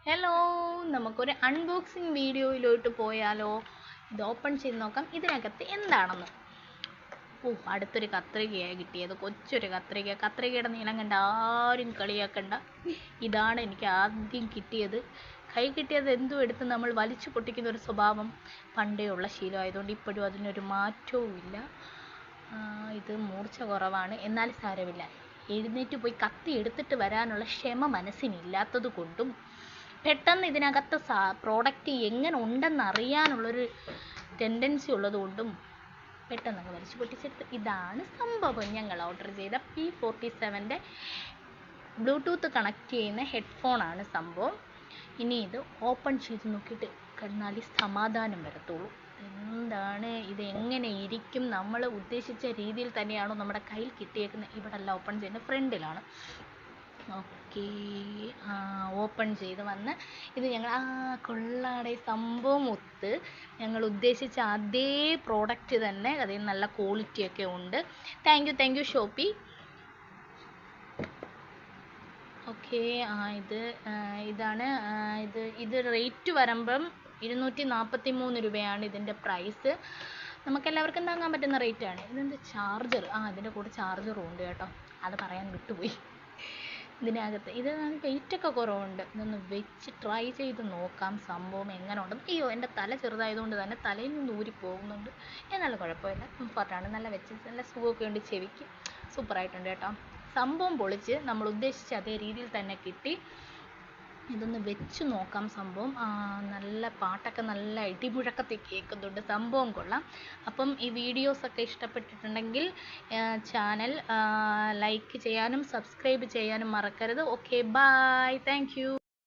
Hello, നമുക്കൊരു unboxing വീഡിയോയിലോട്ട് പോയാലോ? ഇത് ഓപ്പൺ ചെയ്ത് നോക്കാം ഇതിനകത്ത് എന്താണെന്ന്. അടുത്തൊരു കത്രികയാണ് കിട്ടിയത്. കൊച്ചൊരു കത്രികയുടെ നീളം കണ്ട ആരും കളിയാക്കണ്ട. ഇതാണ് എനിക്ക് ആദ്യം കിട്ടിയത്. കൈ കിട്ടിയത് എന്തും എടുത്ത് നമ്മൾ വലിച്ചു പൊട്ടിക്കുന്ന ഒരു സ്വഭാവം പണ്ടേ ഉള്ള ശീലമായതുകൊണ്ട് ഇപ്പോഴും അതിനൊരു മാറ്റവും ഇല്ല. ഇത് മൂർച്ച കുറവാണ്, എന്നാൽ സാരമില്ല. എഴുന്നേറ്റ് പോയി കത്തി എടുത്തിട്ട് വരാനുള്ള ക്ഷമ മനസ്സിനില്ലാത്തത് കൊണ്ടും പെട്ടെന്ന് ഇതിനകത്ത് പ്രോഡക്റ്റ് എങ്ങനെ ഉണ്ടെന്ന് അറിയാനുള്ളൊരു ടെൻഡൻസി ഉള്ളതുകൊണ്ടും പെട്ടെന്ന് അങ്ങ് വലിച്ചു പൊട്ടിച്ചെടുത്ത്. ഇതാണ് സംഭവം. ഞങ്ങൾ ഓർഡർ ചെയ്ത P47 ബ്ലൂടൂത്ത് കണക്ട് ചെയ്യുന്ന ഹെഡ്ഫോണാണ് സംഭവം. ഇനി ഇത് ഓപ്പൺ ചെയ്ത് നോക്കിയിട്ട് കിടന്നാലേ സമാധാനം വരത്തുള്ളൂ. എന്താണ് ഇത്, എങ്ങനെ ഇരിക്കും, നമ്മൾ ഉദ്ദേശിച്ച രീതിയിൽ തന്നെയാണോ നമ്മുടെ കയ്യിൽ കിട്ടിയേക്കുന്നത്? ഇവിടെ അല്ല ഓപ്പൺ ചെയ്യുന്നത്, ഫ്രണ്ടിലാണ്. ഓക്കെ, ഓപ്പൺ ചെയ്ത് വന്ന് ഇത് ഞങ്ങൾ കൊള്ളാടെ സംഭവം ഒത്ത് ഞങ്ങൾ ഉദ്ദേശിച്ച അതേ പ്രോഡക്റ്റ് തന്നെ, അതിന് നല്ല ക്വാളിറ്റിയൊക്കെ ഉണ്ട്. Thank you Shopee. ഓക്കെ, ഇതാണ് ഇത് റേറ്റ് വരുമ്പം 243 രൂപയാണ് ഇതിൻ്റെ പ്രൈസ്. നമുക്കെല്ലാവർക്കും താങ്ങാൻ പറ്റുന്ന റേറ്റാണ്. ഇതെന്ത് ചാർജർ, ഇതിൻ്റെ കൂടെ ചാർജറും ഉണ്ട് കേട്ടോ, അത് പറയാൻ വിട്ടുപോയി. ഇതിനകത്ത് വെയിറ്റൊക്കെ കുറവുണ്ട്. ഇതൊന്ന് വെച്ച് ട്രൈ ചെയ്ത് നോക്കാം സംഭവം എങ്ങനെ ഉണ്ടെന്ന്. അയ്യോ, എൻ്റെ തല ചെറുതായതുകൊണ്ട് തന്നെ തലയിൽ നിന്ന് ഊരി പോകുന്നുണ്ട്. എന്നാലും കുഴപ്പമില്ല, കംഫർട്ടാണ്. നല്ല നല്ല സുഖമൊക്കെ ഉണ്ട് ചെവിക്ക്. സൂപ്പറായിട്ടുണ്ട് കേട്ടോ. സംഭവം പൊളിച്ച് നമ്മൾ ഉദ്ദേശിച്ച അതേ രീതിയിൽ തന്നെ കിട്ടി. ഇതൊന്ന് വെച്ച് നോക്കാം സംഭവം. നല്ല പാട്ടൊക്കെ നല്ല ഇടിമുഴക്കത്തിൽ കേൾക്കുന്നുണ്ട്. സംഭവം കൊള്ളാം. അപ്പം ഈ വീഡിയോസൊക്കെ ഇഷ്ടപ്പെട്ടിട്ടുണ്ടെങ്കിൽ ചാനൽ ലൈക്ക് ചെയ്യാനും സബ്സ്ക്രൈബ് ചെയ്യാനും മറക്കരുത്. Okay, bye, thank U.